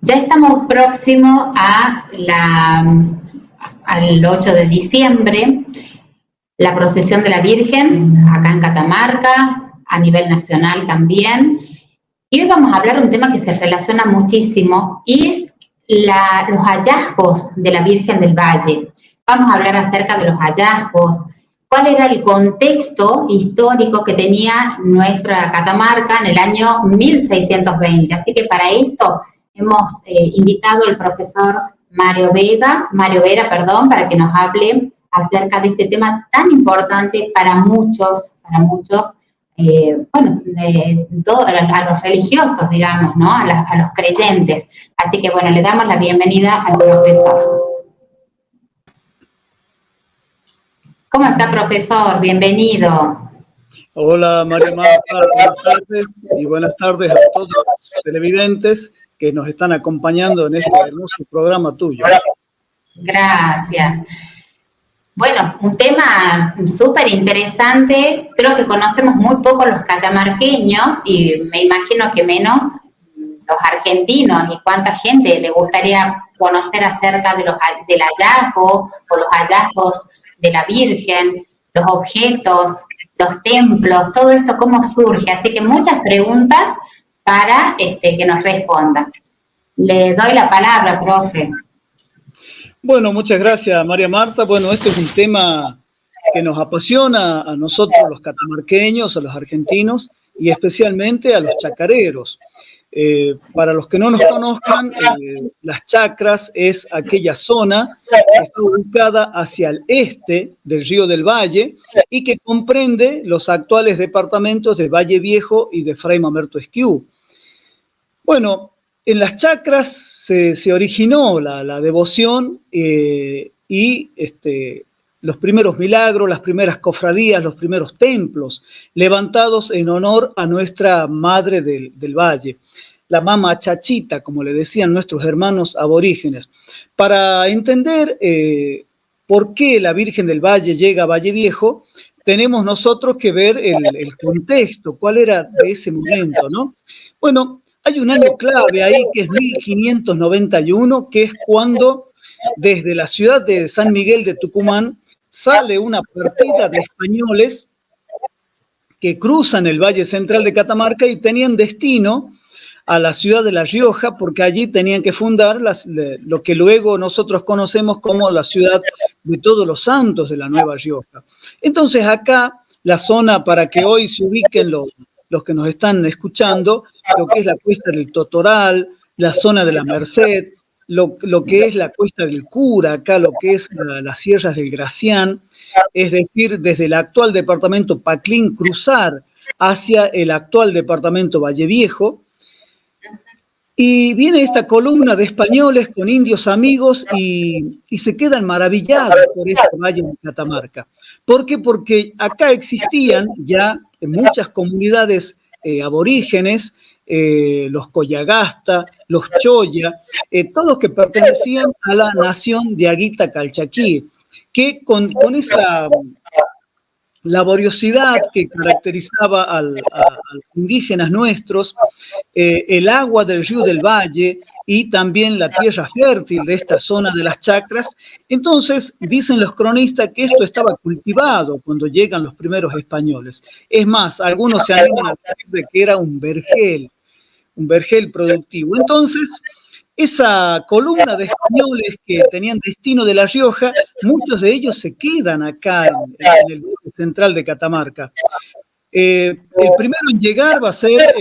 Ya estamos próximos al 8 de diciembre, la procesión de la Virgen, acá en Catamarca, a nivel nacional también. Y hoy vamos a hablar de un tema que se relaciona muchísimo, y es los hallazgos de la Virgen del Valle. Vamos a hablar acerca de los hallazgos, cuál era el contexto histórico que tenía nuestra Catamarca en el año 1620. Así que para esto hemos invitado al profesor Mario Vera, para que nos hable acerca de este tema tan importante para muchos, a los religiosos, digamos, ¿no? A los creyentes. Así que, bueno, le damos la bienvenida al profesor. ¿Cómo está, profesor? Bienvenido. Hola, María Marta, buenas tardes y buenas tardes a todos los televidentes que nos están acompañando en este hermoso programa tuyo. Gracias. Bueno, un tema súper interesante. Creo que conocemos muy poco los catamarqueños y me imagino que menos los argentinos. ¿Y cuánta gente le gustaría conocer acerca del hallazgo o los hallazgos de la Virgen, los objetos, los templos, todo esto cómo surge? Así que muchas preguntas para que nos responda. Le doy la palabra, profe. Bueno, muchas gracias, María Marta. Bueno, este es un tema que nos apasiona a nosotros los catamarqueños, a los argentinos y especialmente a los chacareros. Para los que no nos conozcan, las chacras es aquella zona que está ubicada hacia el este del Río del Valle y que comprende los actuales departamentos de Valle Viejo y de Fray Mamerto Esquiú. Bueno, en las chacras se originó la devoción y los primeros milagros, las primeras cofradías, los primeros templos levantados en honor a nuestra Madre del Valle, la Mama Chachita, como le decían nuestros hermanos aborígenes. Para entender por qué la Virgen del Valle llega a Valle Viejo, tenemos nosotros que ver el contexto, cuál era de ese momento, ¿no? Bueno, hay un año clave ahí que es 1591, que es cuando desde la ciudad de San Miguel de Tucumán sale una partida de españoles que cruzan el Valle Central de Catamarca y tenían destino a la ciudad de La Rioja, porque allí tenían que fundar lo que luego nosotros conocemos como la ciudad de Todos los Santos de la Nueva Rioja. Entonces acá, la zona, para que hoy se ubiquen los que nos están escuchando, lo que es la cuesta del Totoral, la zona de la Merced, lo que es la cuesta del Cura, acá lo que es las sierras del Gracián, es decir, desde el actual departamento Paclín cruzar hacia el actual departamento Valle Viejo, y viene esta columna de españoles con indios amigos y se quedan maravillados por este valle de Catamarca. ¿Por qué? Porque acá existían ya muchas comunidades aborígenes, los Coyagasta, los Choya, todos que pertenecían a la nación de Aguita Calchaquí, que con esa laboriosidad que caracterizaba a los indígenas nuestros, el agua del río del Valle y también la tierra fértil de esta zona de las chacras. Entonces, dicen los cronistas que esto estaba cultivado cuando llegan los primeros españoles. Es más, algunos se animan a decir de que era un vergel productivo. Entonces, esa columna de españoles que tenían destino de La Rioja, muchos de ellos se quedan acá en el central de Catamarca. El primero en llegar va a ser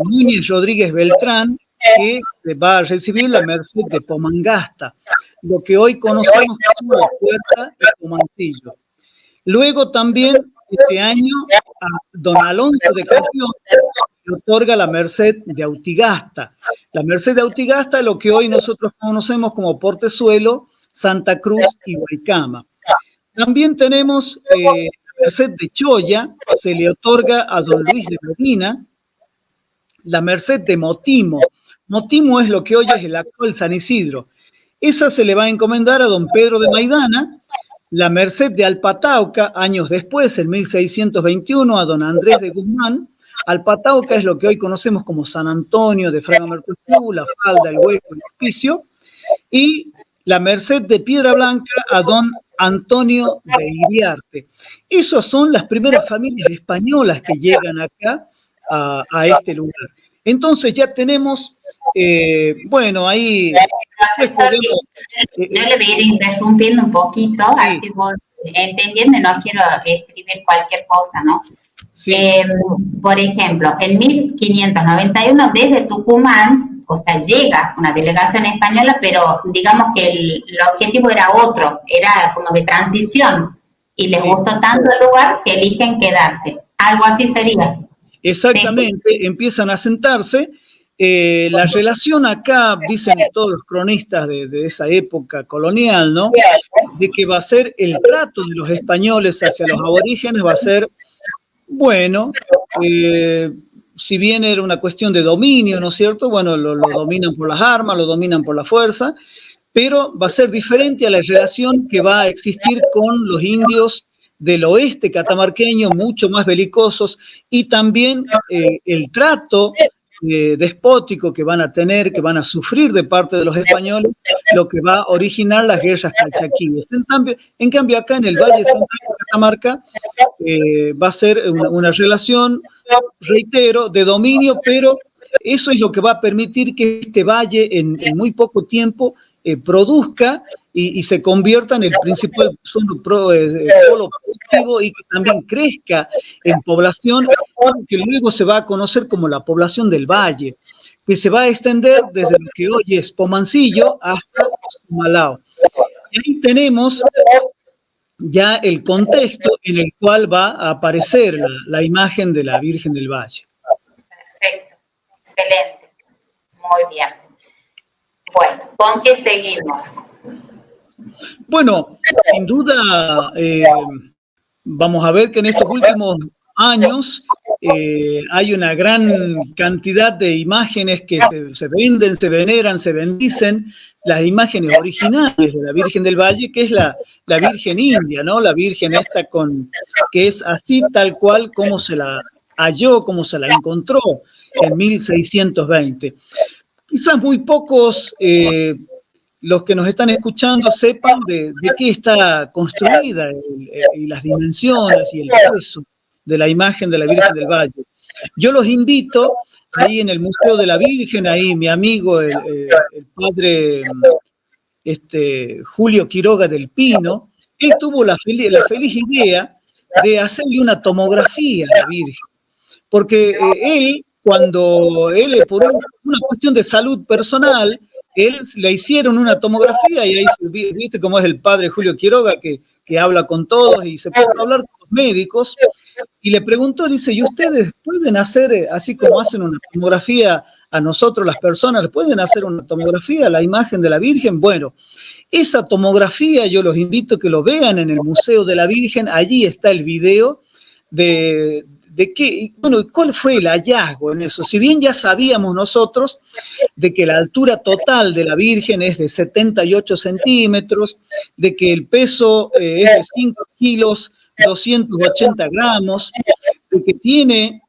Núñez Rodríguez Beltrán, que va a recibir la merced de Pomangasta, lo que hoy conocemos como la Puerta de Pomancillo. Luego también este año a don Alonso de Campión le otorga la merced de Autigasta. La merced de Autigasta es lo que hoy nosotros conocemos como Portezuelo, Santa Cruz y Guaycama. También tenemos la merced de Choya, se le otorga a don Luis de Medina. La merced de Motimo. Motimo es lo que hoy es el actual San Isidro. Esa se le va a encomendar a don Pedro de Maidana. La merced de Alpatauca, años después, en 1621, a don Andrés de Guzmán. Alpatauca es lo que hoy conocemos como San Antonio de Fraga Mercosur, La Falda, El Hueco, El Hospicio, y la Merced de Piedra Blanca a don Antonio de Iriarte. Esas son las primeras familias españolas que llegan acá a este lugar. Entonces ya tenemos, bueno, ahí... Profesor, yo le voy a ir interrumpiendo un poquito, sí, así vos entendiendo, no quiero escribir cualquier cosa, ¿no? Sí. Por ejemplo, en 1591 desde Tucumán, o sea, llega una delegación española, pero digamos que el objetivo era otro, era como de transición, y les gustó tanto el lugar que eligen quedarse. Algo así sería. Exactamente, sí. Empiezan a sentarse. La relación acá, dicen todos los cronistas de esa época colonial, ¿no? De que va a ser el trato de los españoles hacia los aborígenes, va a ser, bueno, si bien era una cuestión de dominio, ¿no es cierto? Bueno, lo dominan por las armas, lo dominan por la fuerza, pero va a ser diferente a la relación que va a existir con los indios del oeste catamarqueño, mucho más belicosos, y también el trato despótico que van a tener, que van a sufrir de parte de los españoles, lo que va a originar las guerras calchaquíes. En cambio acá en el Valle Central de Catamarca va a ser una relación, reitero, de dominio, pero eso es lo que va a permitir que este valle en muy poco tiempo produzca y se convierta en el principal polo productivo y que también crezca en población, que luego se va a conocer como la población del valle, que se va a extender desde lo que hoy es Pomancillo hasta Sumalao. Y ahí tenemos ya el contexto en el cual va a aparecer la imagen de la Virgen del Valle. Perfecto, excelente, muy bien. Bueno, ¿con qué seguimos? Bueno, sin duda, vamos a ver que en estos últimos años hay una gran cantidad de imágenes que se venden, se veneran, se bendicen, las imágenes originales de la Virgen del Valle, que es la Virgen India, ¿no? La Virgen esta que es así tal cual como se la halló, como se la encontró en 1620. Quizás muy pocos... los que nos están escuchando sepan de qué está construida y las dimensiones y el peso de la imagen de la Virgen del Valle. Yo los invito ahí en el Museo de la Virgen, ahí mi amigo, el padre Julio Quiroga del Pino, él tuvo la feliz idea de hacerle una tomografía a la Virgen, porque cuando él, por una cuestión de salud personal, le hicieron una tomografía y ahí viste cómo es el padre Julio Quiroga que habla con todos y se puso a hablar con los médicos y le preguntó, dice, ¿y ustedes pueden hacer, así como hacen una tomografía a nosotros las personas, pueden hacer una tomografía a la imagen de la Virgen? Bueno, esa tomografía yo los invito a que lo vean en el Museo de la Virgen, allí está el video de qué, bueno, ¿cuál fue el hallazgo en eso? Si bien ya sabíamos nosotros de que la altura total de la Virgen es de 78 centímetros, de que el peso es de 5 kilos, 280 gramos, de que tiene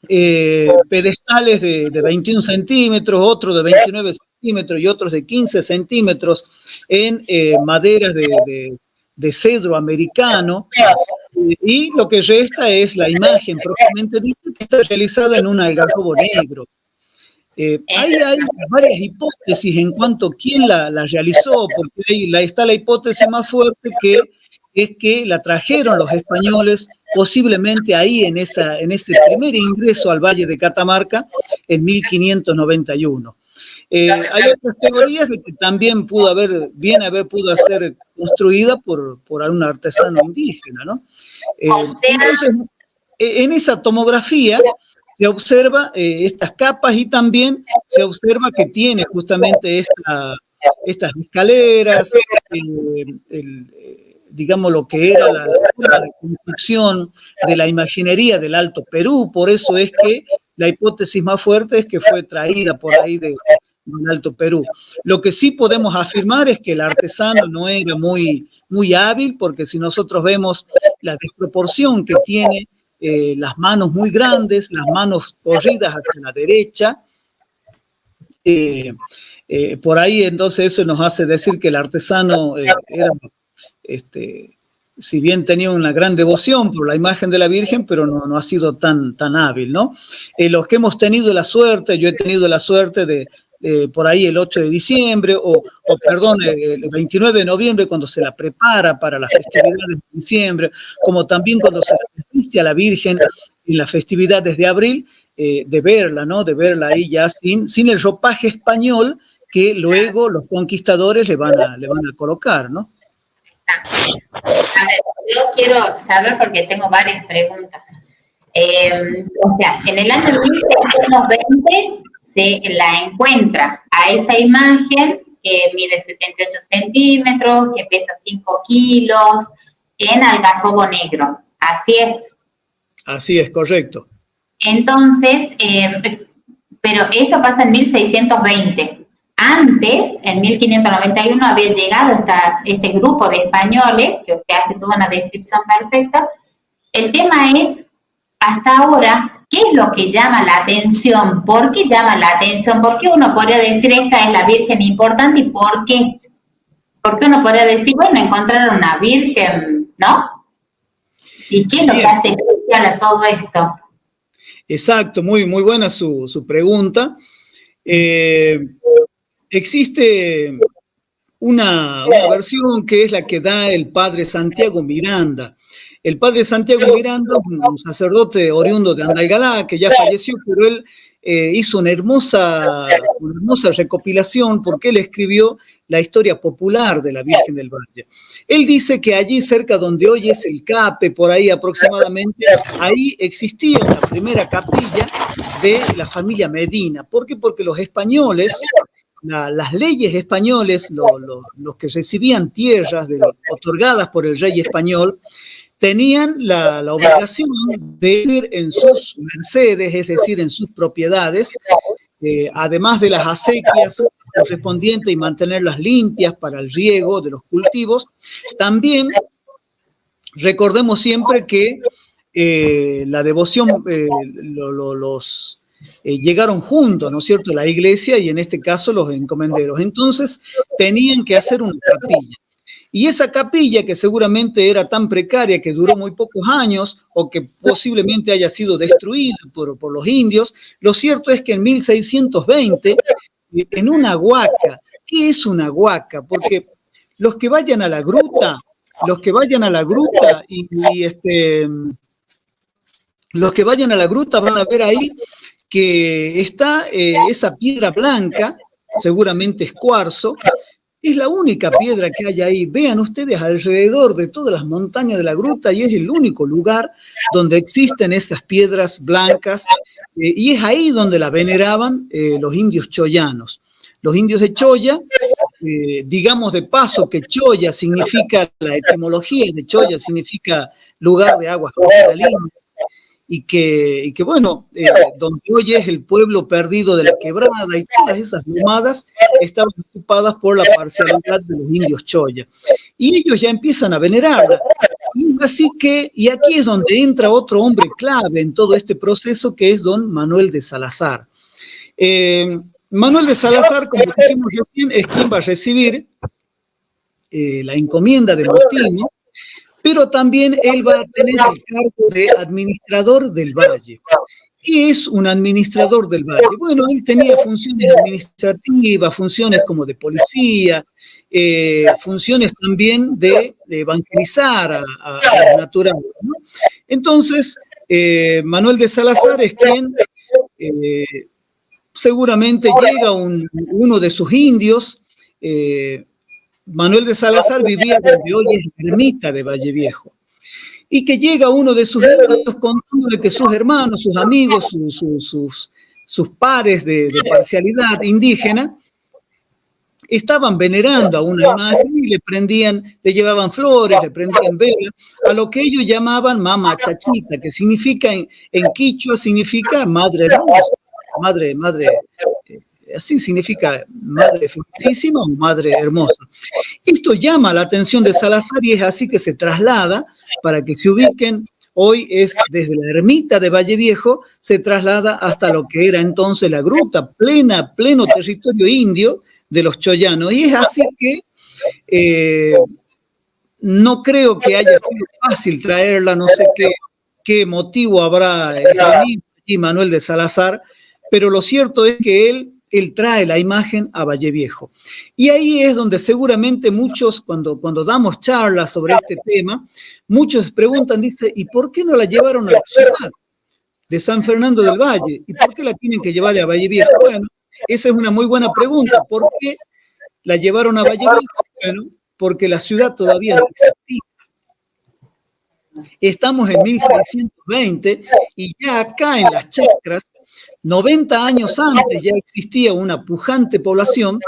pedestales de 21 centímetros, otros de 29 centímetros y otros de 15 centímetros en maderas de cedro americano. Y lo que resta es la imagen propiamente dicha, que está realizada en un algarrobo negro. Hay varias hipótesis en cuanto a quién la realizó, porque ahí está la hipótesis más fuerte, que es que la trajeron los españoles posiblemente ahí en ese primer ingreso al Valle de Catamarca en 1591. Hay otras teorías de que también pudo ser construida por algún artesano indígena, ¿no? Entonces, en esa tomografía se observa estas capas y también se observa que tiene justamente estas escaleras, digamos lo que era la construcción de la imaginería del Alto Perú, por eso es que la hipótesis más fuerte es que fue traída por ahí del Alto Perú. Lo que sí podemos afirmar es que el artesano no era muy hábil, porque si nosotros vemos la desproporción que tiene las manos muy grandes, las manos corridas hacia la derecha. Por ahí entonces eso nos hace decir que el artesano era, si bien tenía una gran devoción por la imagen de la Virgen, pero no ha sido tan hábil, ¿no? Los que hemos tenido la suerte, yo he tenido la suerte de por ahí el 8 de diciembre, perdón, el 29 de noviembre, cuando se la prepara para las festividades de diciembre, como también cuando se la viste a la Virgen en las festividades de abril, de verla, ¿no? De verla ahí ya sin el ropaje español que luego los conquistadores le van a colocar, ¿no? A ver, yo quiero saber porque tengo varias preguntas. O sea, en el año 1620 se la encuentra a esta imagen que mide 78 centímetros, que pesa 5 kilos, en Algarrobo Negro. Así es. Así es, correcto. Entonces, pero esto pasa en 1620. Antes, en 1591, había llegado este grupo de españoles, que usted hace toda una descripción perfecta. El tema es, hasta ahora, ¿qué es lo que llama la atención? ¿Por qué llama la atención? ¿Por qué uno podría decir esta es la Virgen importante y por qué? ¿Por qué uno podría decir, bueno, encontrar una Virgen, ¿no? ¿Y qué es lo que hace especial a todo esto? Exacto, muy buena su pregunta. Existe una versión que es la que da el padre Santiago Miranda. El padre Santiago Miranda, un sacerdote oriundo de Andalgalá, que ya falleció, pero él hizo una hermosa recopilación porque él escribió la historia popular de la Virgen del Valle. Él dice que allí cerca donde hoy es el Cape, por ahí aproximadamente, ahí existía la primera capilla de la familia Medina. ¿Por qué? Porque los españoles, las leyes españoles, los que recibían tierras otorgadas por el rey español, tenían la obligación de ir en sus mercedes, es decir, en sus propiedades, además de las acequias correspondientes y mantenerlas limpias para el riego de los cultivos. También recordemos siempre que la devoción llegaron juntos, ¿no es cierto?, la iglesia y en este caso los encomenderos. Entonces tenían que hacer una capilla. Y esa capilla, que seguramente era tan precaria que duró muy pocos años o que posiblemente haya sido destruida por los indios, lo cierto es que en 1620, en una huaca, ¿qué es una huaca? Porque los que vayan a la gruta los que vayan a la gruta van a ver ahí que está esa piedra blanca, seguramente es cuarzo. Es la única piedra que hay ahí. Vean ustedes alrededor de todas las montañas de la gruta y es el único lugar donde existen esas piedras blancas y es ahí donde la veneraban los indios choyanos. Los indios de Choya, digamos de paso que Choya significa, la etimología de Choya significa lugar de aguas cristalinas. Y que bueno, donde hoy es el pueblo perdido de la Quebrada y todas esas lomadas estaban ocupadas por la parcialidad de los indios Choya. Y ellos ya empiezan a venerarla. Y aquí es donde entra otro hombre clave en todo este proceso, que es don Manuel de Salazar. Manuel de Salazar, como dijimos recién, es quien va a recibir la encomienda de Motino, pero también él va a tener el cargo de administrador del valle. ¿Qué es un administrador del valle? Bueno, él tenía funciones administrativas, funciones como de policía, funciones también de evangelizar a los naturales, ¿no? Entonces, Manuel de Salazar es quien seguramente llega uno de sus indios. Manuel de Salazar vivía donde hoy es la ermita de Valle Viejo, y que llega uno de sus indios contándole que sus hermanos, sus amigos, sus pares de parcialidad indígena estaban venerando a una imagen y le llevaban flores, le prendían velas, a lo que ellos llamaban Mama Chachita, que significa en quichua significa madre hermosa, madre así significa madre felicísima o madre hermosa. Esto llama la atención de Salazar y es así que se traslada para que se ubiquen hoy es desde la ermita de Valle Viejo, se traslada hasta lo que era entonces la gruta, pleno territorio indio de los choyanos. Y es así que no creo que haya sido fácil traerla, no sé qué motivo habrá tenido allí Manuel de Salazar, pero lo cierto es que él trae la imagen a Valle Viejo. Y ahí es donde seguramente muchos, cuando damos charlas sobre este tema, muchos preguntan, dice, ¿y por qué no la llevaron a la ciudad de San Fernando del Valle? ¿Y por qué la tienen que llevar a Valle Viejo? Bueno, esa es una muy buena pregunta. ¿Por qué la llevaron a Valle Viejo? Bueno, porque la ciudad todavía no existía. Estamos en 1620 y ya acá en las chacras, 90 años antes ya existía una pujante población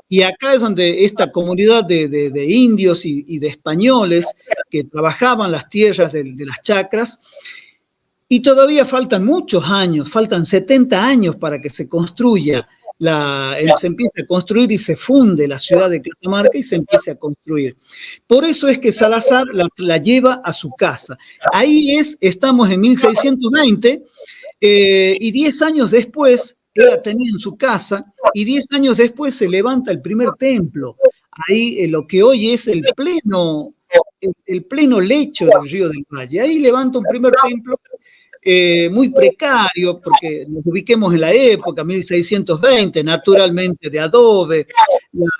y acá es donde esta comunidad de indios y de españoles que trabajaban las tierras de las chacras, y todavía faltan muchos años, faltan 70 años para que se construya, se empiece a construir y se funde la ciudad de Catamarca y se empiece a construir. Por eso es que Salazar la lleva a su casa. Ahí estamos en 1620, y 10 años después, él la tenía en su casa, y 10 años después se levanta el primer templo. Ahí lo que hoy es el pleno lecho del río del Valle. Ahí levanta un primer templo muy precario, porque nos ubiquemos en la época, 1620, naturalmente de adobe.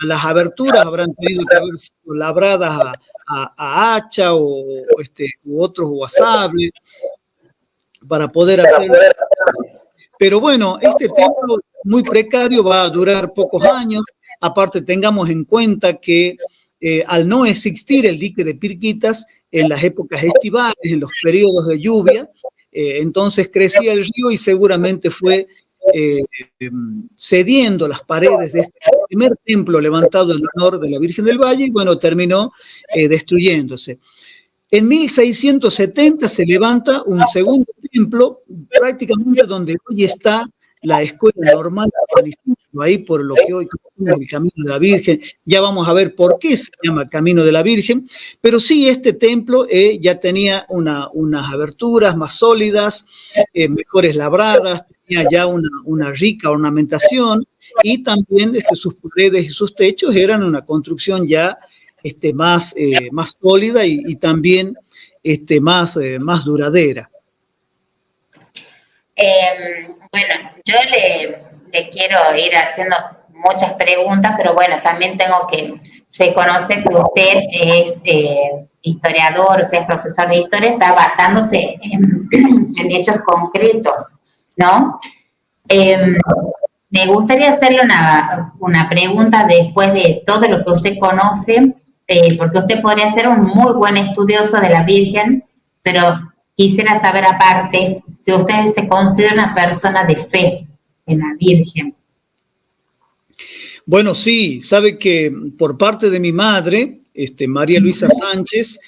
Las aberturas habrán tenido que haber sido labradas a hacha u otros o a sable para poder hacerlo. Pero bueno, este templo muy precario va a durar pocos años. Aparte, tengamos en cuenta que al no existir el dique de Pirquitas en las épocas estivales, en los periodos de lluvia, entonces crecía el río y seguramente fue cediendo las paredes de este primer templo levantado en honor de la Virgen del Valle y bueno, terminó destruyéndose. En 1670 se levanta un segundo templo, prácticamente donde hoy está la Escuela Normal de San Isidro, ahí por lo que hoy conocemos el Camino de la Virgen. Ya vamos a ver por qué se llama Camino de la Virgen, pero sí este templo ya tenía unas aberturas más sólidas, mejores labradas, tenía ya una rica ornamentación y también sus paredes y sus techos eran una construcción ya más sólida y también más duradera. Bueno, yo le quiero ir haciendo muchas preguntas, pero bueno, también tengo que reconocer que usted es historiador, o sea, es profesor de historia, está basándose en hechos concretos, ¿no? Me gustaría hacerle una pregunta después de todo lo que usted conoce, porque usted podría ser un muy buen estudioso de la Virgen, pero quisiera saber aparte si usted se considera una persona de fe en la Virgen. Bueno, sí, sabe que por parte de mi madre, María Luisa Sánchez,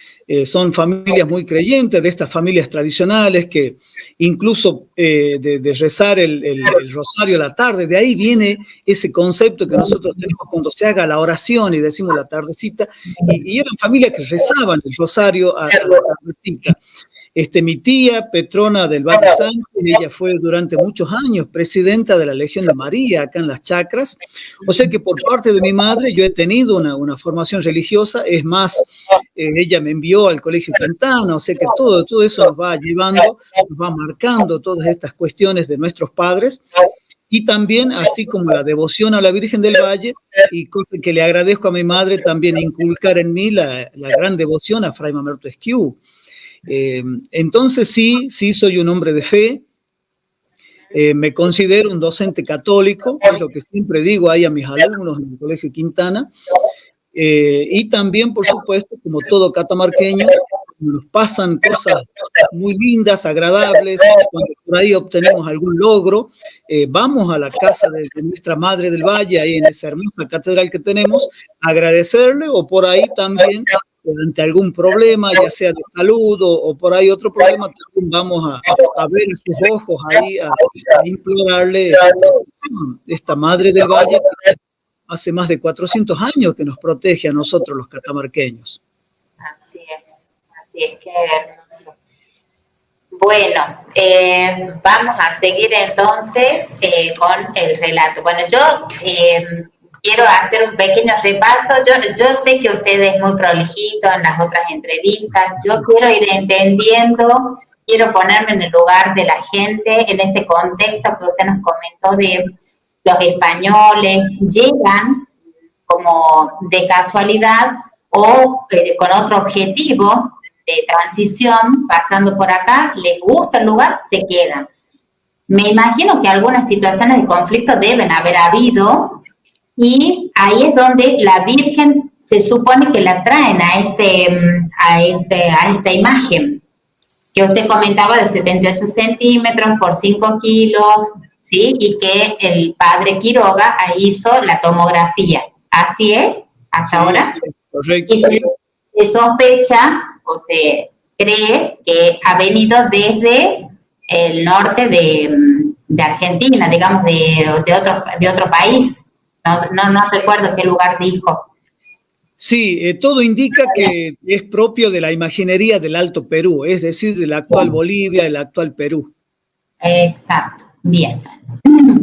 son familias muy creyentes, de estas familias tradicionales que incluso de rezar el rosario a la tarde, de ahí viene ese concepto que nosotros tenemos cuando se haga la oración y decimos la tardecita, y eran familias que rezaban el rosario a la tardecita. Mi tía, Petrona del Valle Sánchez, ella fue durante muchos años presidenta de la Legión de María acá en las Chacras. O sea que por parte de mi madre yo he tenido una formación religiosa. Es más, ella me envió al Colegio Quintana. O sea que todo eso nos va llevando, nos va marcando todas estas cuestiones de nuestros padres. Y también, así como la devoción a la Virgen del Valle, y cosa que le agradezco a mi madre, también inculcar en mí la gran devoción a Fray Mamerto Esquiú. Entonces sí soy un hombre de fe, me considero un docente católico, es lo que siempre digo ahí a mis alumnos en el Colegio Quintana, y también, por supuesto, como todo catamarqueño, nos pasan cosas muy lindas, agradables, cuando por ahí obtenemos algún logro, vamos a la casa de nuestra Madre del Valle, ahí en esa hermosa catedral que tenemos, agradecerle, o por ahí también ante algún problema, ya sea de salud o por ahí otro problema, también vamos a ver en sus ojos ahí, a implorarle esta Madre del Valle que hace más de 400 años que nos protege a nosotros los catamarqueños. Así es, qué hermoso. Bueno, vamos a seguir entonces con el relato. Bueno, yo quiero hacer un pequeño repaso. Yo sé que usted es muy prolijito en las otras entrevistas. Yo quiero ir entendiendo, quiero ponerme en el lugar de la gente, en ese contexto que usted nos comentó de los españoles, llegan como de casualidad o con otro objetivo de transición, pasando por acá, les gusta el lugar, se quedan. Me imagino que algunas situaciones de conflicto deben haber habido y ahí es donde la Virgen se supone que la traen a esta imagen que usted comentaba de 78 centímetros por 5 kilos, ¿sí? Y que el padre Quiroga ahí hizo la tomografía. ¿Así es? ¿Hasta ahora? Sí, correcto. Y se sospecha o se cree que ha venido desde el norte de Argentina, digamos, de otro país. No recuerdo qué lugar dijo. Sí, todo indica que es propio de la imaginería del Alto Perú, es decir, de la actual Bolivia, el actual Perú. Exacto, bien.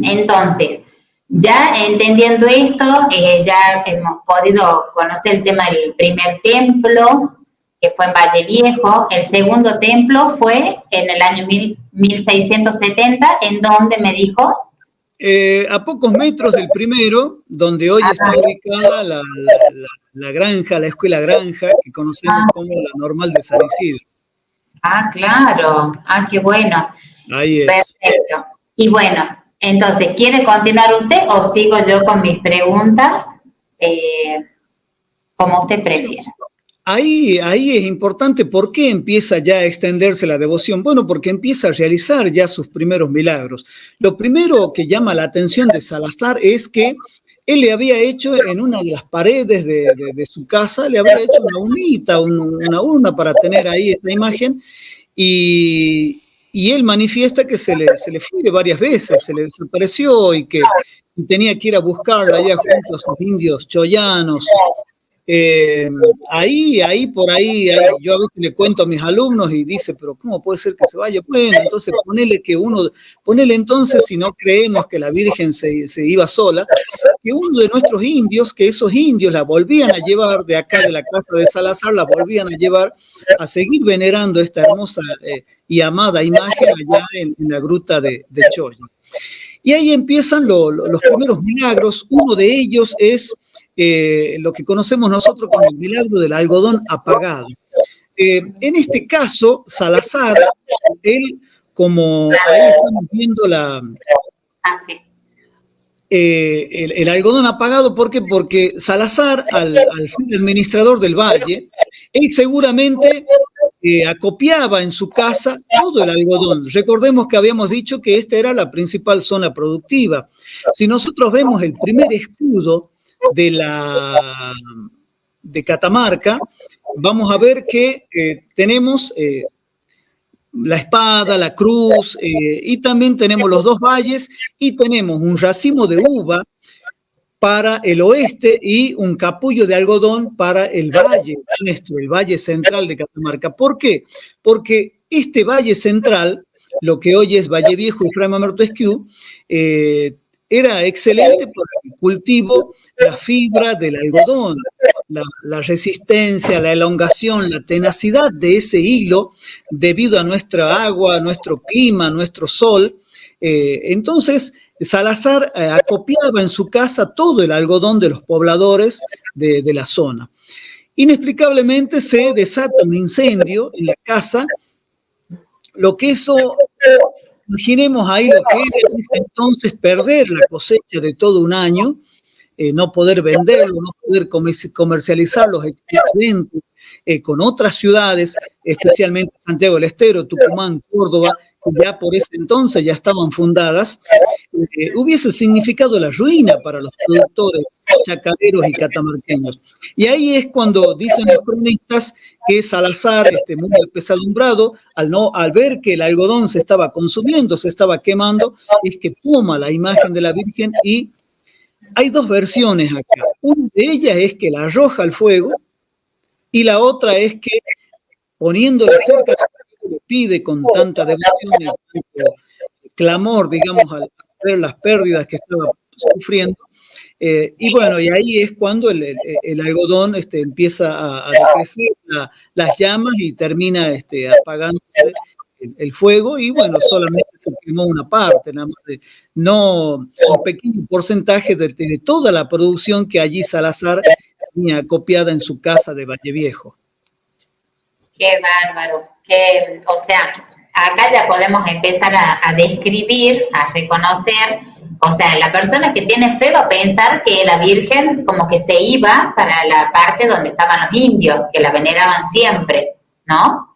Entonces, ya entendiendo esto, ya hemos podido conocer el tema del primer templo, que fue en Valle Viejo. El segundo templo fue en el año 1670, en donde me dijo... A pocos metros del primero, donde hoy está ubicada la granja, la escuela granja, que conocemos como la Normal de San Isidro. Ah, claro. Ah, qué bueno. Ahí es. Perfecto. Y bueno, entonces, ¿quiere continuar usted o sigo yo con mis preguntas? Como usted prefiera. Ahí es importante. ¿Por qué empieza ya a extenderse la devoción? Bueno, porque empieza a realizar ya sus primeros milagros. Lo primero que llama la atención de Salazar es que él le había hecho en una de las paredes de su casa, le había hecho una urnita, una urna para tener ahí esta imagen, y él manifiesta que se le fue varias veces, se le desapareció y que tenía que ir a buscarla allá junto a sus indios choyanos. Por ahí, yo a veces le cuento a mis alumnos y dice, pero ¿cómo puede ser que se vaya? Bueno, entonces ponele entonces, si no creemos que la Virgen se iba sola, que uno de nuestros indios, que esos indios la volvían a llevar de acá de la casa de Salazar, la volvían a llevar a seguir venerando esta hermosa y amada imagen allá en la gruta de Choya. Y ahí empiezan los primeros milagros. Uno de ellos es lo que conocemos nosotros como el milagro del algodón apagado. En este caso, Salazar, él, como ahí estamos viendo el algodón apagado, ¿por qué? Porque Salazar, al ser administrador del valle, él seguramente acopiaba en su casa todo el algodón. Recordemos que habíamos dicho que esta era la principal zona productiva. Si nosotros vemos el primer escudo de Catamarca, vamos a ver que tenemos la espada, la cruz, y también tenemos los dos valles, y tenemos un racimo de uva para el oeste y un capullo de algodón para el valle nuestro, el valle central de Catamarca. ¿Por qué? Porque este valle central, lo que hoy es Valle Viejo y Fray Mamerto Esquiú, era excelente para el cultivo, la fibra del algodón, la resistencia, la elongación, la tenacidad de ese hilo debido a nuestra agua, nuestro clima, nuestro sol. Entonces, Salazar acopiaba en su casa todo el algodón de los pobladores de la zona. Inexplicablemente se desata un incendio en la casa, lo que eso... Imaginemos ahí lo que era en ese entonces perder la cosecha de todo un año, no poder venderlo, no poder comercializar los excedentes con otras ciudades, especialmente Santiago del Estero, Tucumán, Córdoba, que ya por ese entonces ya estaban fundadas, hubiese significado la ruina para los productores chacareros y catamarqueños. Y ahí es cuando dicen los cronistas que Salazar, muy apesadumbrado, al ver que el algodón se estaba consumiendo, se estaba quemando, es que toma la imagen de la Virgen y hay dos versiones acá. Una de ellas es que la arroja al fuego y la otra es que poniéndola cerca que pide con tanta devoción y tanto clamor, digamos, al ver las pérdidas que estaba sufriendo. Y bueno, y ahí es cuando el algodón empieza a decrecer las llamas y termina apagándose el fuego, y bueno, solamente se quemó una parte, nada más no un pequeño porcentaje de toda la producción que allí Salazar tenía copiada en su casa de Valle Viejo. Qué bárbaro. O sea, acá ya podemos empezar a describir, a reconocer. O sea, la persona que tiene fe va a pensar que la Virgen como que se iba para la parte donde estaban los indios, que la veneraban siempre, ¿no?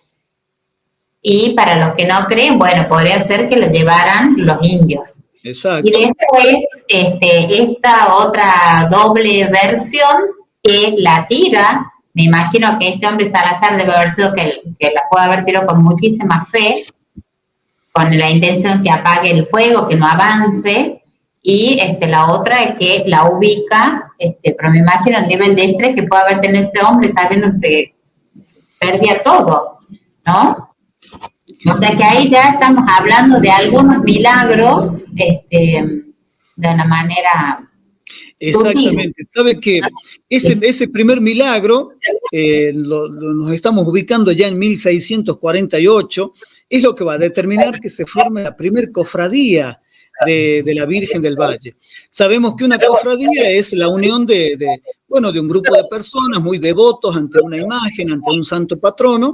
Y para los que no creen, bueno, podría ser que la llevaran los indios. Exacto. Y después, esta otra doble versión que la tira, me imagino que este hombre Salazar debe haber sido que la puede haber tirado con muchísima fe, con la intención que apague el fuego, que no avance, y la otra es que la ubica, pero me imagino el nivel de estrés que puede haber tenido ese hombre sabiendo que se perdía todo, ¿no? O sea que ahí ya estamos hablando de algunos milagros, de una manera exactamente. Sabe que ese primer milagro, nos estamos ubicando ya en 1648, es lo que va a determinar que se forme la primer cofradía de la Virgen del Valle. Sabemos que una cofradía es la unión de un grupo de personas muy devotos ante una imagen, ante un santo patrono.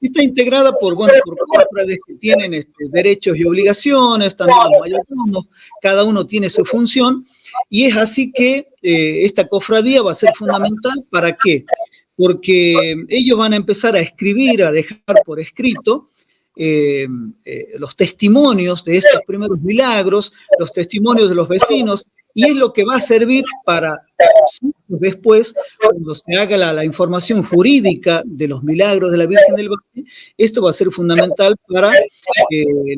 Está integrada por cofrades que tienen derechos y obligaciones, también los mayordomos, cada uno tiene su función, y es así que esta cofradía va a ser fundamental. ¿Para qué? Porque ellos van a empezar a escribir, a dejar por escrito los testimonios de estos primeros milagros, los testimonios de los vecinos, y es lo que va a servir para después, cuando se haga la información jurídica de los milagros de la Virgen del Valle. Esto va a ser fundamental para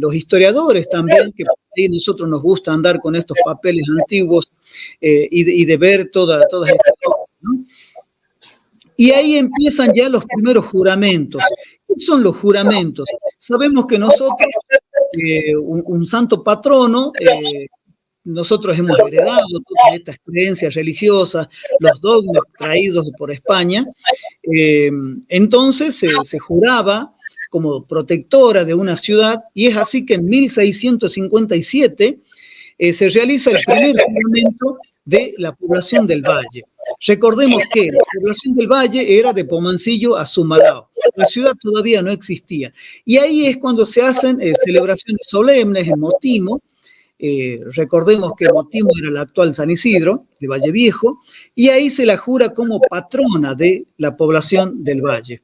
los historiadores también, que por ahí nosotros nos gusta andar con estos papeles antiguos y de ver todas estas cosas, ¿no? Y ahí empiezan ya los primeros juramentos. ¿Qué son los juramentos? Sabemos que nosotros, un santo patrono, nosotros hemos heredado todas estas creencias religiosas, los dogmas traídos por España. Entonces se juraba como protectora de una ciudad, y es así que en 1657 se realiza el primer juramento de la población del Valle. Recordemos que la población del Valle era de Pomancillo a Sumalao. La ciudad todavía no existía. Y ahí es cuando se hacen celebraciones solemnes en Motimo. Recordemos que Motimo era el actual San Isidro, de Valle Viejo, y ahí se la jura como patrona de la población del Valle.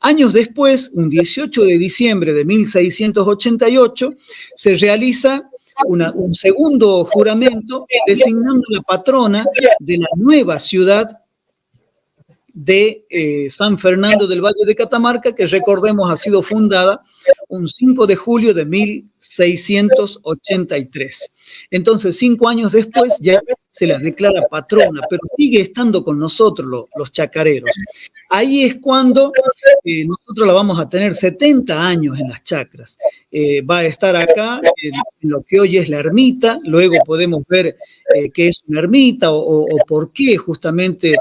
Años después, un 18 de diciembre de 1688, se realiza un segundo juramento designando la patrona de la nueva ciudad de San Fernando del Valle de Catamarca, que recordemos ha sido fundada un 5 de julio de 1683. Entonces, 5 años después ya se la declara patrona, pero sigue estando con nosotros los chacareros. Ahí es cuando nosotros la vamos a tener 70 años en las chacras. Va a estar acá en lo que hoy es la ermita, luego podemos ver qué es una ermita o por qué justamente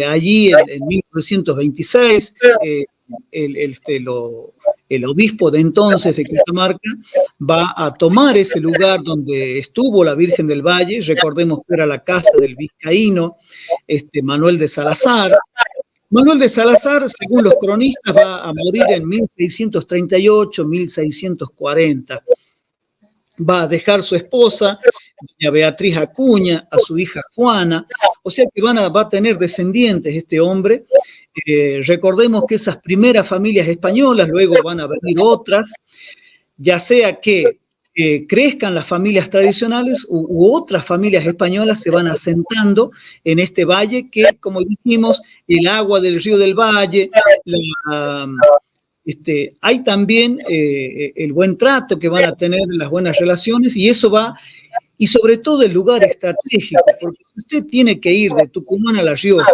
allí en 1926 el obispo de entonces de Catamarca va a tomar ese lugar donde estuvo la Virgen del Valle. Recordemos que era la casa del vizcaíno Manuel de Salazar. Manuel de Salazar, según los cronistas, va a morir en 1638, 1640. Va a dejar su esposa, doña Beatriz Acuña, a su hija Juana, o sea que va a tener descendientes este hombre. Recordemos que esas primeras familias españolas, luego van a venir otras, ya sea que crezcan las familias tradicionales u otras familias españolas se van asentando en este valle que, como dijimos, el agua del río del Valle, hay también el buen trato que van a tener, las buenas relaciones, y eso va, y sobre todo el lugar estratégico, porque usted tiene que ir de Tucumán a La Rioja,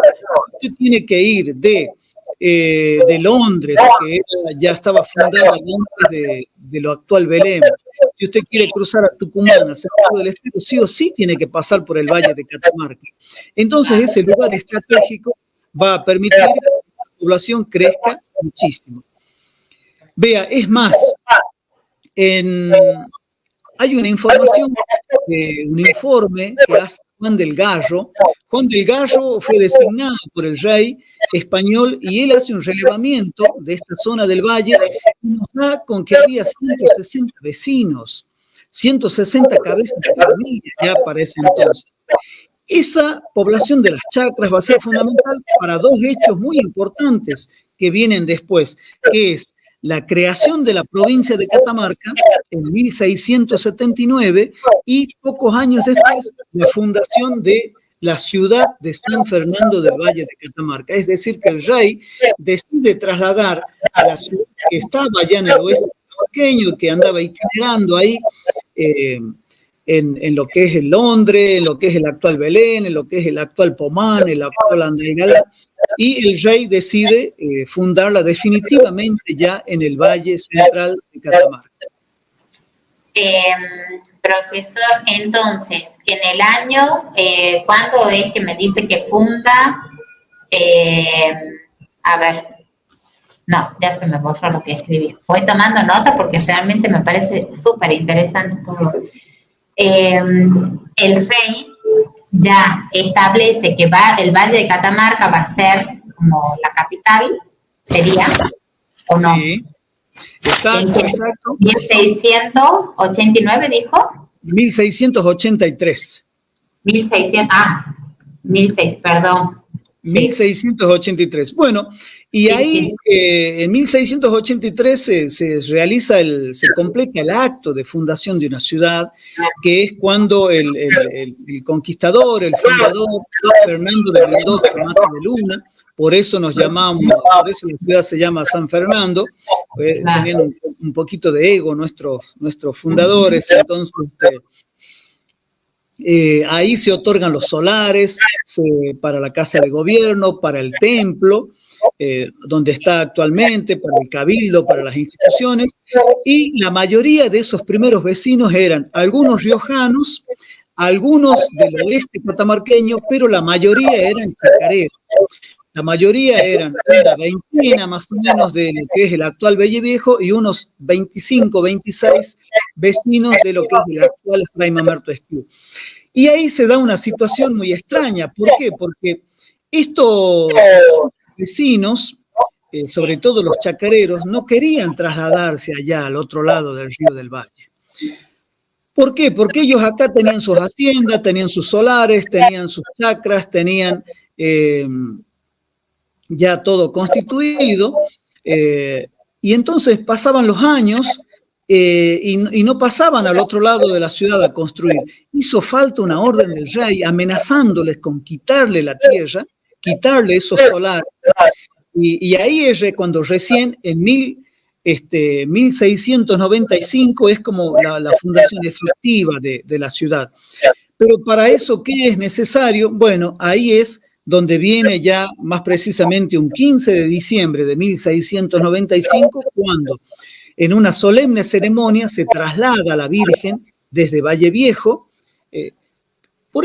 usted tiene que ir de de Londres, que ya estaba fundada antes de lo actual Belém. Si usted quiere cruzar a Tucumán, a Santiago del Estero, sí o sí tiene que pasar por el Valle de Catamarca. Entonces ese lugar estratégico va a permitir que la población crezca muchísimo. Vea, es más, hay una información, un informe que hace Juan del Gallo. Juan del Gallo fue designado por el rey español y él hace un relevamiento de esta zona del valle y nos da con que había 160 vecinos, 160 cabezas de familia ya para ese entonces. Esa población de las chacras va a ser fundamental para dos hechos muy importantes que vienen después, que es la creación de la provincia de Catamarca en 1679 y pocos años después la fundación de la ciudad de San Fernando del Valle de Catamarca. Es decir, que el rey decide trasladar a la ciudad que estaba allá en el oeste catamarqueño, que andaba itinerando ahí en lo que es el Londres, en lo que es el actual Belén, en lo que es el actual Pomán, el actual Andaigalá, y el rey decide fundarla definitivamente ya en el Valle Central de Catamarca. Profesor, entonces, en el año, ¿cuándo es que me dice que funda? A ver, no, ya se me borró lo que escribí. Voy tomando nota porque realmente me parece súper interesante todo. El rey ya establece que el Valle de Catamarca va a ser como la capital, ¿sería? ¿O no? Sí, exacto. 1689, dijo. 1683. 1600, perdón. 1683. Bueno, y ahí en 1683 se completa el acto de fundación de una ciudad, que es cuando el conquistador, el fundador, Fernando de Mendoza Mata de Luna, por eso por eso la ciudad se llama San Fernando, tenían un poquito de ego nuestros fundadores, entonces ahí se otorgan los solares para la casa de gobierno, para el templo, donde está actualmente, para el cabildo, para las instituciones, y la mayoría de esos primeros vecinos eran algunos riojanos, algunos del oeste catamarqueño, pero la mayoría eran chacareros. La mayoría eran una veintena más o menos de lo que es el actual Valle Viejo y unos 25, 26 vecinos de lo que es el actual Fray Mamerto Esquiú. Y ahí se da una situación muy extraña. ¿Por qué? Porque estos vecinos, sobre todo los chacareros, no querían trasladarse allá al otro lado del río del Valle. ¿Por qué? Porque ellos acá tenían sus haciendas, tenían sus solares, tenían sus chacras, tenían ya todo constituido, y entonces pasaban los años y no pasaban al otro lado de la ciudad a construir. Hizo falta una orden del rey amenazándoles con quitarle la tierra, quitarle esos solares, y ahí es cuando recién en 1695 es como la fundación efectiva de la ciudad. Pero para eso, ¿qué es necesario? Bueno, ahí es donde viene ya más precisamente un 15 de diciembre de 1695, cuando en una solemne ceremonia se traslada a la Virgen desde Valle Viejo, por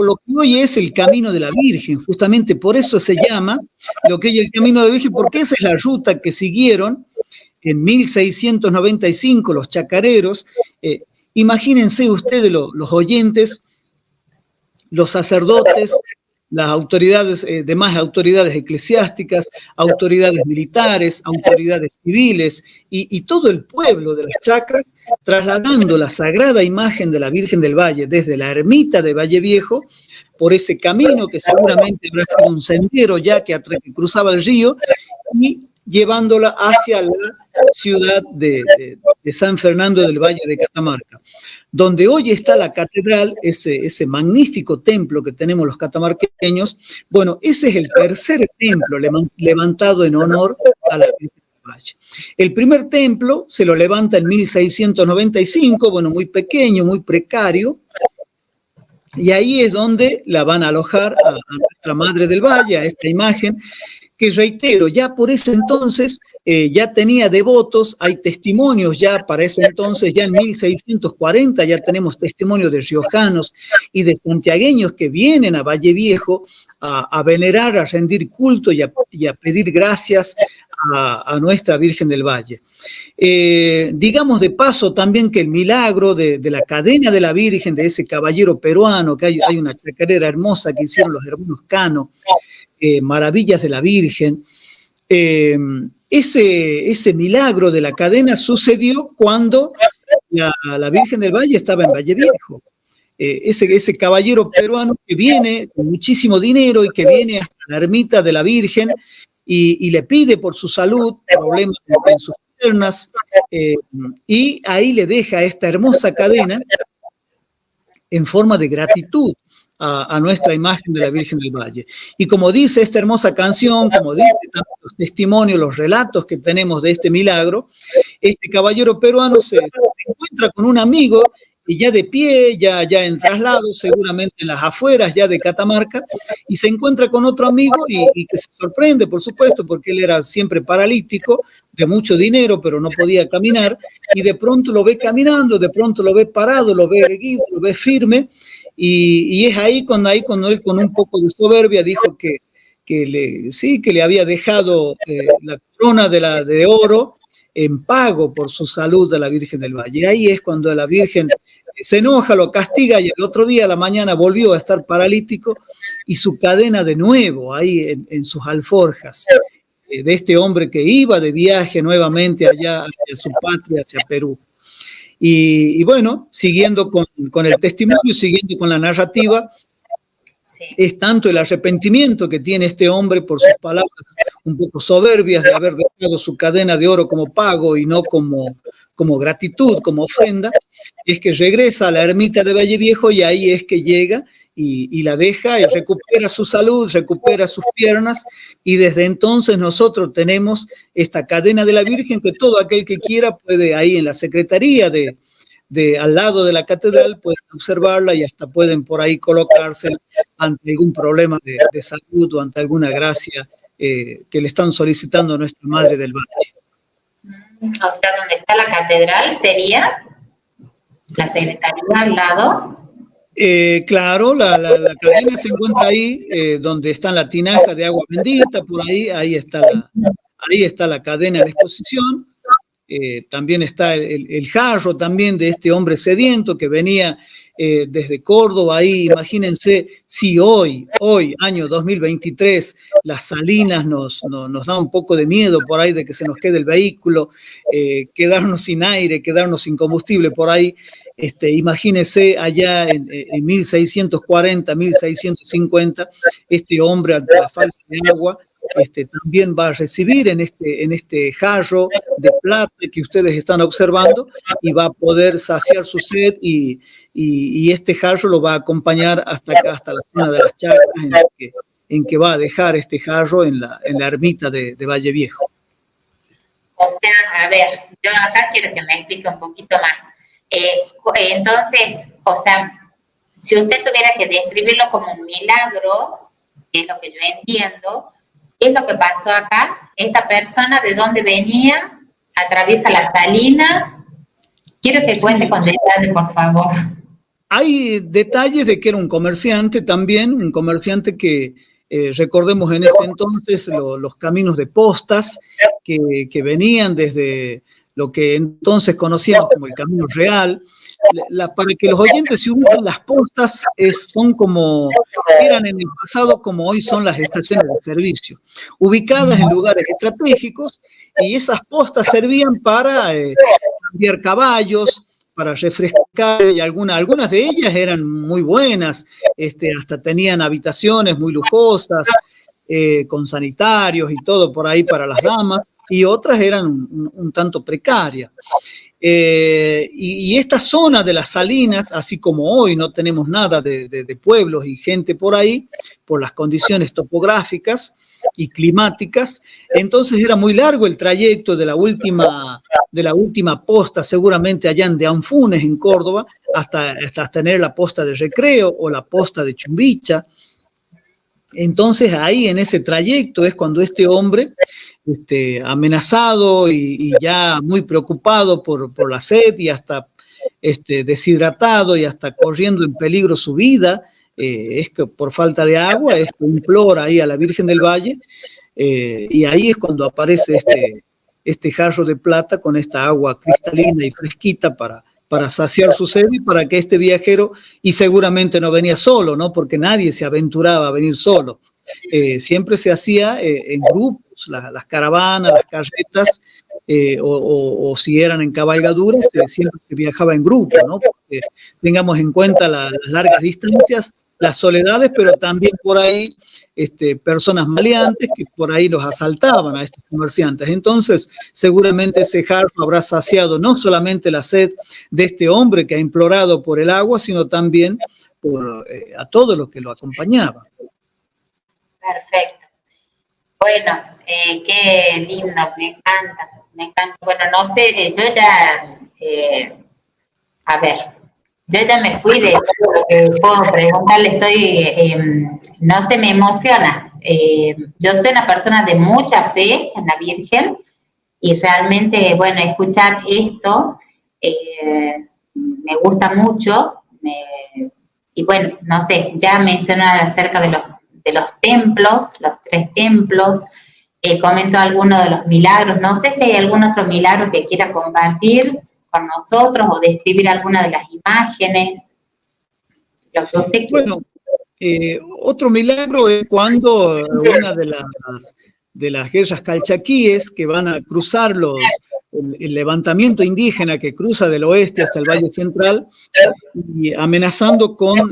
lo que hoy es el Camino de la Virgen, justamente por eso se llama lo que hoy es el Camino de la Virgen, porque esa es la ruta que siguieron en 1695 los chacareros. Imagínense ustedes los oyentes, los sacerdotes, las autoridades, demás autoridades eclesiásticas, autoridades militares, autoridades civiles y todo el pueblo de las chacras trasladando la sagrada imagen de la Virgen del Valle desde la ermita de Valle Viejo por ese camino que seguramente habrá sido un sendero ya que cruzaba el río y llevándola hacia la ciudad de San Fernando del Valle de Catamarca, donde hoy está la catedral, ese magnífico templo que tenemos los catamarqueños. Bueno, ese es el tercer templo levantado en honor a la Virgen del Valle. El primer templo se lo levanta en 1695, bueno, muy pequeño, muy precario, y ahí es donde la van a alojar a nuestra Madre del Valle, a esta imagen, que reitero, ya por ese entonces ya tenía devotos, hay testimonios ya para ese entonces, ya en 1640 ya tenemos testimonios de riojanos y de santiagueños que vienen a Valle Viejo a venerar, a rendir culto y a pedir gracias a nuestra Virgen del Valle. Digamos de paso también que el milagro de la cadena de la Virgen, de ese caballero peruano, que hay una chacarera hermosa que hicieron los hermanos Cano, Maravillas de la Virgen, ese milagro de la cadena sucedió cuando la Virgen del Valle estaba en Valle Viejo. Ese caballero peruano que viene con muchísimo dinero y que viene hasta la ermita de la Virgen y le pide por su salud, problemas en sus piernas, y ahí le deja esta hermosa cadena en forma de gratitud a nuestra imagen de la Virgen del Valle. Y como dice esta hermosa canción, como dice los testimonios, los relatos que tenemos de este milagro, este caballero peruano se encuentra con un amigo y ya de pie, ya en traslado, seguramente en las afueras ya de Catamarca, y se encuentra con otro amigo y que se sorprende, por supuesto, porque él era siempre paralítico, de mucho dinero, pero no podía caminar, y de pronto lo ve caminando, de pronto lo ve parado, lo ve erguido, lo ve firme, y es ahí cuando él con un poco de soberbia dijo que le había dejado la corona de oro en pago por su salud a la Virgen del Valle. Y ahí es cuando la Virgen se enoja, lo castiga, y el otro día a la mañana volvió a estar paralítico y su cadena de nuevo ahí en sus alforjas, de este hombre que iba de viaje nuevamente allá hacia su patria, hacia Perú. Y bueno, siguiendo con el testimonio, siguiendo con la narrativa, es tanto el arrepentimiento que tiene este hombre por sus palabras un poco soberbias de haber dejado su cadena de oro como pago y no como gratitud, como ofrenda, es que regresa a la ermita de Valle Viejo y ahí es que llega y la deja y recupera su salud, recupera sus piernas, y desde entonces nosotros tenemos esta cadena de la Virgen que todo aquel que quiera puede ahí en la secretaría al lado de la catedral, pueden observarla y hasta pueden por ahí colocarse ante algún problema de salud o ante alguna gracia que le están solicitando a nuestra Madre del Valle. O sea, donde está la catedral sería la secretaría al lado. Claro, la cadena se encuentra ahí, donde está la tinaja de agua bendita, por ahí está la cadena en exposición. También está el jarro también de este hombre sediento que venía desde Córdoba. Ahí imagínense si hoy, año 2023, las salinas nos da un poco de miedo por ahí de que se nos quede el vehículo, quedarnos sin aire, quedarnos sin combustible por ahí. Imagínense allá en 1640, 1650, este hombre ante la falta de agua también va a recibir en este jarro de plata que ustedes están observando, y va a poder saciar su sed, y este jarro lo va a acompañar hasta acá, hasta la zona de las chacras en que va a dejar este jarro en la ermita de Valle Viejo. O sea, a ver, yo acá quiero que me explique un poquito más. Entonces, o sea, si usted tuviera que describirlo como un milagro, que es lo que yo entiendo, ¿qué es lo que pasó acá? Esta persona, ¿de dónde venía? Atraviesa la salina. Quiero que cuente con detalle, por favor. Hay detalles de que era un comerciante también, un comerciante que, recordemos en ese entonces, los caminos de postas que venían desde lo que entonces conocíamos como el Camino Real. Para que los oyentes se ubiquen, las postas eran en el pasado como hoy son las estaciones de servicio, ubicadas en lugares estratégicos, y esas postas servían para cambiar caballos, para refrescar, y algunas de ellas eran muy buenas, hasta tenían habitaciones muy lujosas, con sanitarios y todo por ahí para las damas, y otras eran un tanto precarias. Y esta zona de las salinas, así como hoy no tenemos nada de pueblos y gente por ahí, por las condiciones topográficas y climáticas, entonces era muy largo el trayecto de la última posta, seguramente allá en de Anfunes, en Córdoba, hasta tener la posta de Recreo o la posta de Chumbicha. Entonces ahí en ese trayecto es cuando este hombre, amenazado y ya muy preocupado por la sed y hasta deshidratado y hasta corriendo en peligro su vida, es que por falta de agua, es que implora ahí a la Virgen del Valle, y ahí es cuando aparece este jarro de plata con esta agua cristalina y fresquita para saciar su sed y para que este viajero, y seguramente no venía solo, ¿no? Porque nadie se aventuraba a venir solo. Siempre se hacía en grupos, las caravanas, las carretas, o si eran en cabalgaduras, siempre se viajaba en grupo, ¿no? Porque tengamos en cuenta las largas distancias, las soledades, pero también por ahí personas maleantes que por ahí los asaltaban a estos comerciantes. Entonces, seguramente ese jarro habrá saciado no solamente la sed de este hombre que ha implorado por el agua, sino también a todos los que lo acompañaban. Perfecto. Bueno, qué lindo, me encanta. Bueno, no sé, yo ya, yo ya me fui de todo lo que puedo preguntarle, no se me emociona. Yo soy una persona de mucha fe en la Virgen y realmente, bueno, escuchar esto me gusta mucho. Y bueno, no sé, ya mencioné acerca de los templos, los 3 templos, comento algunos de los milagros, no sé si hay algún otro milagro que quiera compartir con nosotros o describir alguna de las imágenes, lo que usted quiera. Bueno, otro milagro es cuando una de las guerras calchaquíes que van a cruzar el levantamiento indígena que cruza del oeste hasta el Valle Central y amenazando con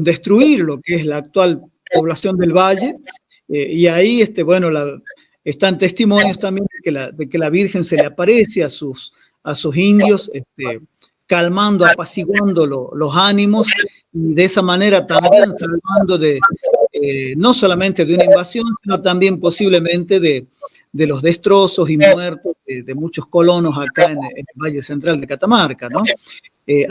destruir lo que es la actual población del Valle, y ahí bueno, están testimonios también de que la Virgen se le aparece a sus indios, calmando, apaciguando los ánimos, y de esa manera también salvando no solamente de una invasión, sino también posiblemente de los destrozos y muertos de muchos colonos acá en el Valle Central de Catamarca, ¿no?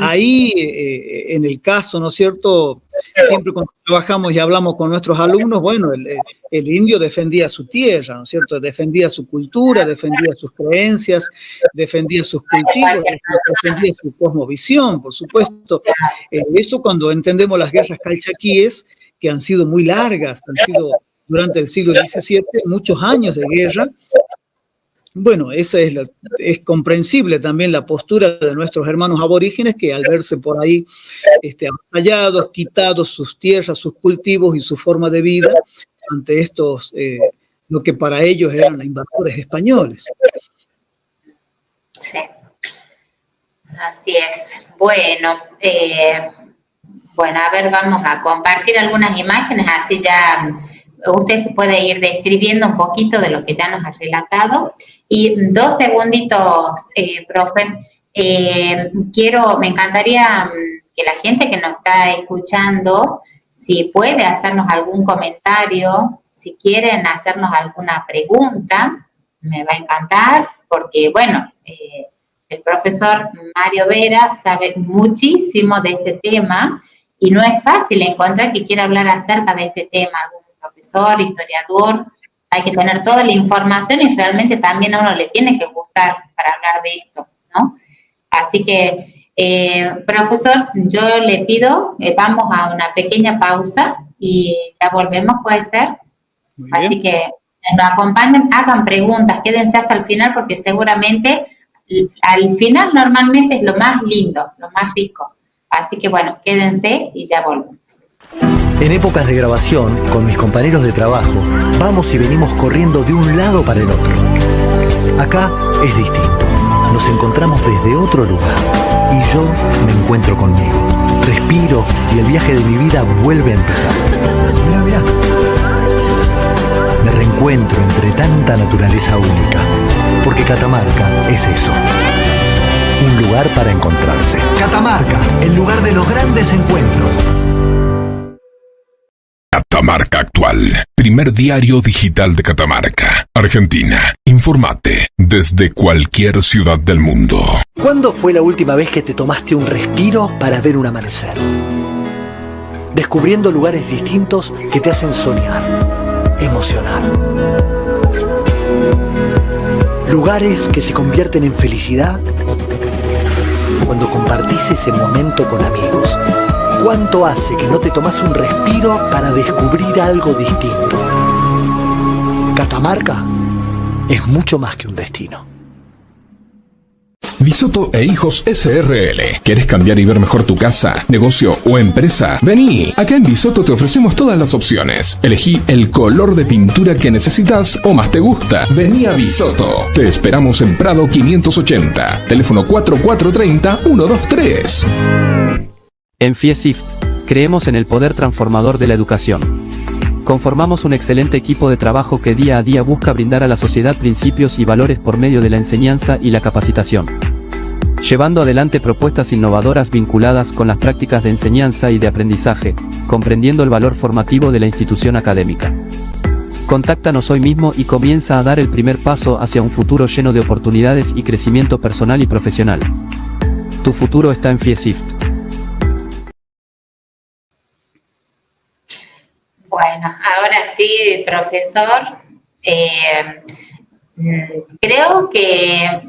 Ahí, en el caso, ¿no es cierto?, siempre cuando trabajamos y hablamos con nuestros alumnos, bueno, el indio defendía su tierra, ¿no es cierto?, defendía su cultura, defendía sus creencias, defendía sus cultivos, defendía su cosmovisión, por supuesto. Eso cuando entendemos las guerras calchaquíes, que han sido muy largas, han sido durante el siglo XVII, muchos años de guerra. Bueno, esa es comprensible también la postura de nuestros hermanos aborígenes que al verse por ahí avasallados, quitados sus tierras, sus cultivos y su forma de vida ante estos, lo que para ellos eran invasores españoles. Sí, así es. Bueno, a ver, vamos a compartir algunas imágenes, así ya usted se puede ir describiendo un poquito de lo que ya nos ha relatado. Y 2 segunditos, profe, me encantaría que la gente que nos está escuchando, si puede hacernos algún comentario, si quieren hacernos alguna pregunta, me va a encantar, porque, bueno, el profesor Mario Vera sabe muchísimo de este tema y no es fácil encontrar que quiera hablar acerca de este tema, algún profesor, historiador. Hay que tener toda la información y realmente también a uno le tiene que gustar para hablar de esto, ¿no? Así que, profesor, yo le pido, vamos a una pequeña pausa y ya volvemos, ¿puede ser? Así que nos acompañen, hagan preguntas, quédense hasta el final porque seguramente al final normalmente es lo más lindo, lo más rico. Así que bueno, quédense y ya volvemos. En épocas de grabación, con mis compañeros de trabajo, vamos y venimos corriendo de un lado para el otro. Acá es distinto. Nos encontramos desde otro lugar. Y yo me encuentro conmigo. Respiro y el viaje de mi vida vuelve a empezar. Mirá. Me reencuentro entre tanta naturaleza única. Porque Catamarca es eso. Un lugar para encontrarse. Catamarca, el lugar de los grandes encuentros. Catamarca Actual, primer diario digital de Catamarca, Argentina. Informate desde cualquier ciudad del mundo. ¿Cuándo fue la última vez que te tomaste un respiro para ver un amanecer? descubriendo lugares distintos que te hacen soñar, emocionar. Lugares que se convierten en felicidad cuando compartís ese momento con amigos. ¿Cuánto hace que no te tomás un respiro para descubrir algo distinto? Catamarca es mucho más que un destino. Bisotto e Hijos SRL. ¿Querés cambiar y ver mejor tu casa, negocio o empresa? Vení, acá en Bisotto te ofrecemos todas las opciones. Elegí el color de pintura que necesitas o más te gusta. Vení a Bisotto. Te esperamos en Prado 580. Teléfono 4430-123. En FIESIFT, creemos en el poder transformador de la educación. Conformamos un excelente equipo de trabajo que día a día busca brindar a la sociedad principios y valores por medio de la enseñanza y la capacitación, llevando adelante propuestas innovadoras vinculadas con las prácticas de enseñanza y de aprendizaje, comprendiendo el valor formativo de la institución académica. Contáctanos hoy mismo y comienza a dar el primer paso hacia un futuro lleno de oportunidades y crecimiento personal y profesional. Tu futuro está en FIESIFT. Bueno, ahora sí, profesor, creo que,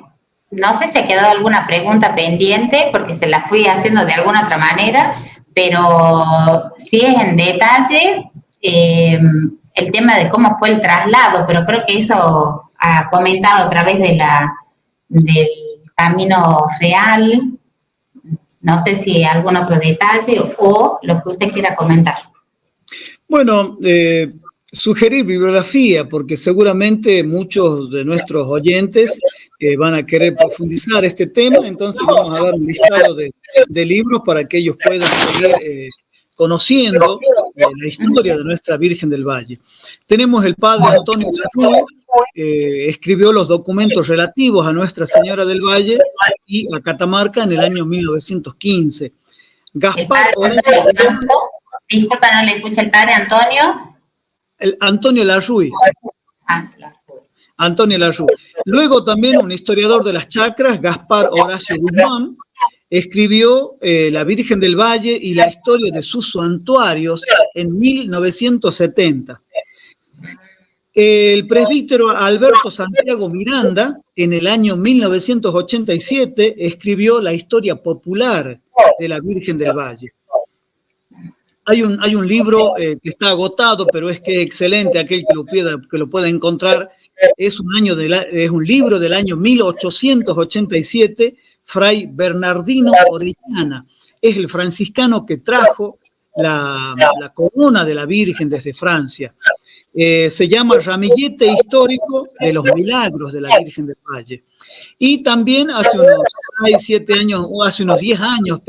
no sé si ha quedado alguna pregunta pendiente, porque se la fui haciendo de alguna otra manera, pero sí es en detalle el tema de cómo fue el traslado, pero creo que eso ha comentado a través de del camino real. No sé si algún otro detalle o lo que usted quiera comentar. Bueno, sugerir bibliografía, porque seguramente muchos de nuestros oyentes van a querer profundizar este tema, entonces vamos a dar un listado de libros para que ellos puedan seguir conociendo la historia de nuestra Virgen del Valle. Tenemos el padre Antonio Larrue, escribió los documentos relativos a Nuestra Señora del Valle y a Catamarca en el año 1915. Gaspar Disculpa, no le escucha el padre Antonio. Antonio Larrue. Antonio Larrue. Luego también un historiador de las chacras, Gaspar Horacio Guzmán, escribió La Virgen del Valle y la historia de sus santuarios en 1970. El presbítero Alberto Santiago Miranda, en el año 1987, escribió la historia popular de la Virgen del Valle. Hay un libro que está agotado, pero es que es excelente, aquel que lo pueda encontrar. Es un libro del año 1887, Fray Bernardino Orellana. Es el franciscano que trajo la corona de la Virgen desde Francia. Se llama Ramillete Histórico de los Milagros de la Virgen del Valle. Y también hace unos 10 años,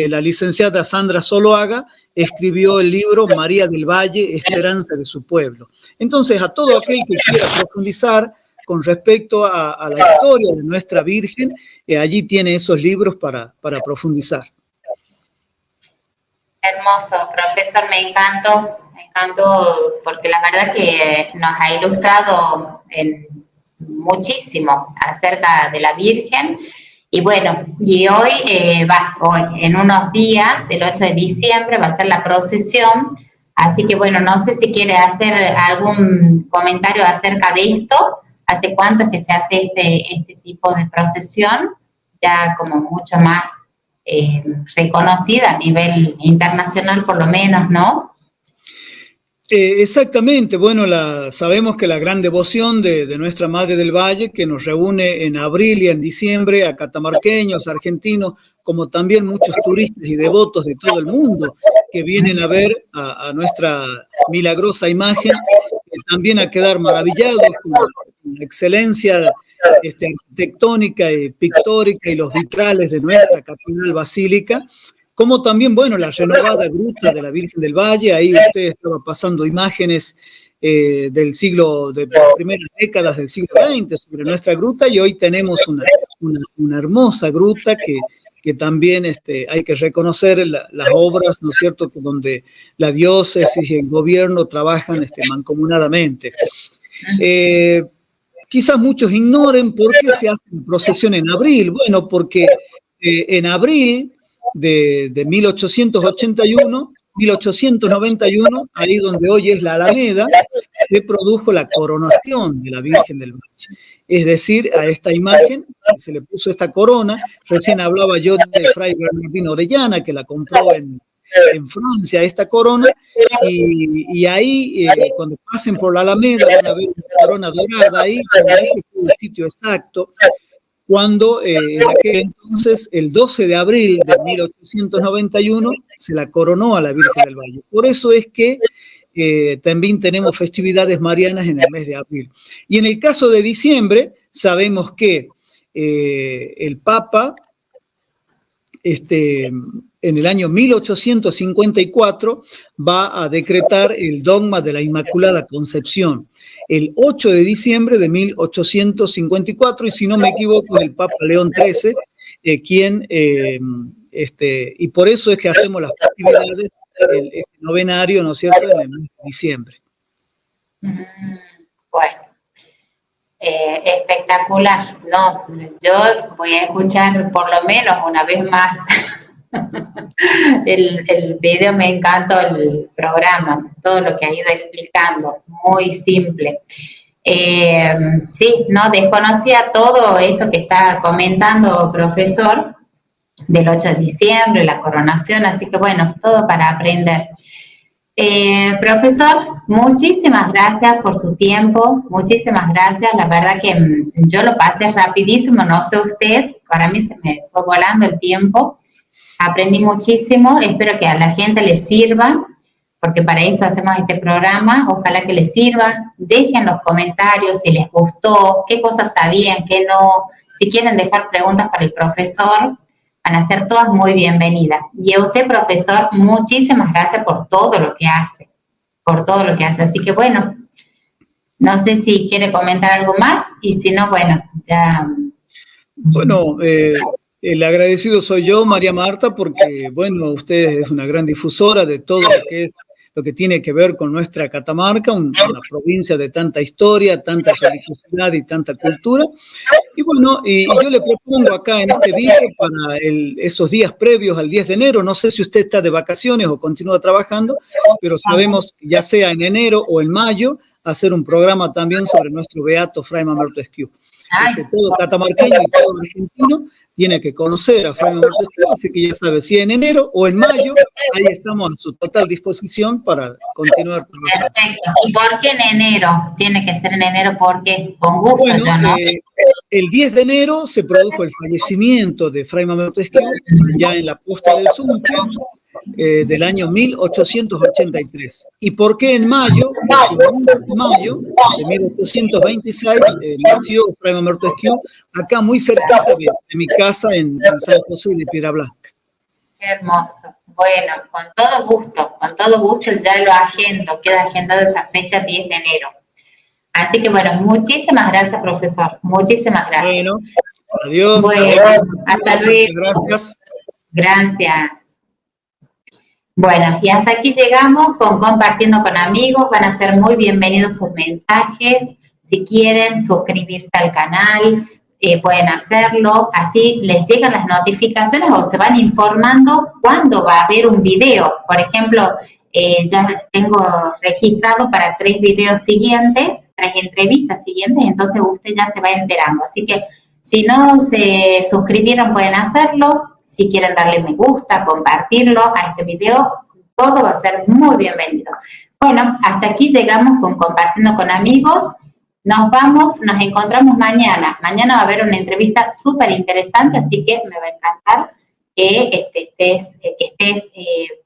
la licenciada Sandra Zoloaga escribió el libro María del Valle, Esperanza de su pueblo. Entonces, a todo aquel que quiera profundizar con respecto a la historia de nuestra Virgen, allí tiene esos libros para profundizar. Hermoso, profesor, me encantó porque la verdad que nos ha ilustrado muchísimo acerca de la Virgen. Y bueno, y hoy, en unos días, el 8 de diciembre, va a ser la procesión. Así que bueno, no sé si quiere hacer algún comentario acerca de esto. ¿Hace cuánto es que se hace este tipo de procesión? Ya como mucho más reconocida a nivel internacional, por lo menos, ¿no? Exactamente, bueno, sabemos que la gran devoción de nuestra Madre del Valle, que nos reúne en abril y en diciembre a catamarqueños, argentinos, como también muchos turistas y devotos de todo el mundo que vienen a ver a nuestra milagrosa imagen, también a quedar maravillados con la excelencia arquitectónica y pictórica y los vitrales de nuestra catedral basílica, como también, bueno, la renovada gruta de la Virgen del Valle. Ahí usted estaba pasando imágenes de primeras décadas del siglo XX sobre nuestra gruta, y hoy tenemos una hermosa gruta que también hay que reconocer las obras, ¿no es cierto?, donde la diócesis y el gobierno trabajan mancomunadamente. Quizás muchos ignoren por qué se hace una procesión en abril. Bueno, porque en abril de 1881 1891, ahí donde hoy es la Alameda, se produjo la coronación de la Virgen del Valle. Es decir, a esta imagen se le puso esta corona. Recién hablaba yo de Fray Bernardino Orellana, que la compró en Francia, esta corona, y ahí, cuando pasen por la Alameda, van a ver una corona dorada ahí, ese fue el sitio exacto, cuando en aquel entonces, el 12 de abril de 1891, se la coronó a la Virgen del Valle. Por eso es que también tenemos festividades marianas en el mes de abril. Y en el caso de diciembre, sabemos que el Papa, en el año 1854, va a decretar el dogma de la Inmaculada Concepción, el 8 de diciembre de 1854, y si no me equivoco, el Papa León XIII, y por eso es que hacemos las festividades, este novenario, ¿no es cierto?, en el mes de diciembre. Bueno, espectacular. No, yo voy a escuchar por lo menos una vez más el video. Me encantó el programa, todo lo que ha ido explicando, muy simple. Sí, no desconocía todo esto que está comentando, profesor, del 8 de diciembre, la coronación, así que bueno, todo para aprender. Profesor, muchísimas gracias por su tiempo, muchísimas gracias, la verdad que yo lo pasé rapidísimo, no sé usted, para mí se me fue volando el tiempo, aprendí muchísimo, espero que a la gente le sirva, porque para esto hacemos este programa, ojalá que les sirva, dejen los comentarios si les gustó, qué cosas sabían, qué no, si quieren dejar preguntas para el profesor, van a ser todas muy bienvenidas. Y a usted, profesor, muchísimas gracias por todo lo que hace, así que bueno, no sé si quiere comentar algo más, y si no, bueno, ya... Bueno, el agradecido soy yo, María Marta, porque, bueno, usted es una gran difusora de todo lo que tiene que ver con nuestra Catamarca, una provincia de tanta historia, tanta religiosidad y tanta cultura. Y bueno, y yo le propongo acá en este video para esos días previos al 10 de enero, no sé si usted está de vacaciones o continúa trabajando, pero sabemos que ya sea en enero o en mayo, hacer un programa también sobre nuestro beato Fray Mamerto Esquiú. Todo catamarqueño y todo argentino tiene que conocer a Fray Mamerto Esquiú, así que ya sabe, si en enero o en mayo, ahí estamos a su total disposición para continuar trabajando. Perfecto. ¿Y por qué en enero? Tiene que ser en enero porque con gusto, bueno, yo no. El 10 de enero se produjo el fallecimiento de Fray Mamerto Esquiú, ya en la Posta del Suncho, del año 1883. ¿Y por qué en mayo? En mayo de 1826 nació Fray Mamerto Esquiú, acá muy cerca de mi casa en San José de Piedra Blanca. Qué hermoso. Bueno, con todo gusto ya lo agendo, queda agendado esa fecha 10 de enero. Así que bueno, muchísimas gracias, profesor, muchísimas gracias. Bueno, adiós. Bueno, hasta luego. Gracias. Gracias. Bueno, y hasta aquí llegamos con Compartiendo con Amigos. Van a ser muy bienvenidos sus mensajes. Si quieren suscribirse al canal, pueden hacerlo. Así les llegan las notificaciones o se van informando cuándo va a haber un video. Por ejemplo, ya tengo registrado para 3 videos siguientes, 3 entrevistas siguientes, entonces usted ya se va enterando. Así que si no se suscribieron, pueden hacerlo. Si quieren darle me gusta, compartirlo a este video, todo va a ser muy bienvenido. Bueno, hasta aquí llegamos con Compartiendo con Amigos. Nos vamos, nos encontramos mañana. Mañana va a haber una entrevista súper interesante, así que me va a encantar que estés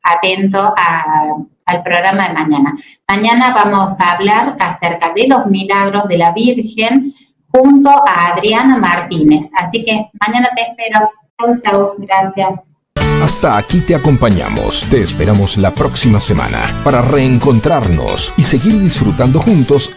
atento al programa de mañana. Mañana vamos a hablar acerca de los milagros de la Virgen junto a Adriana Martínez. Así que mañana te espero. Chau, chau, gracias. Hasta aquí te acompañamos. Te esperamos la próxima semana para reencontrarnos y seguir disfrutando juntos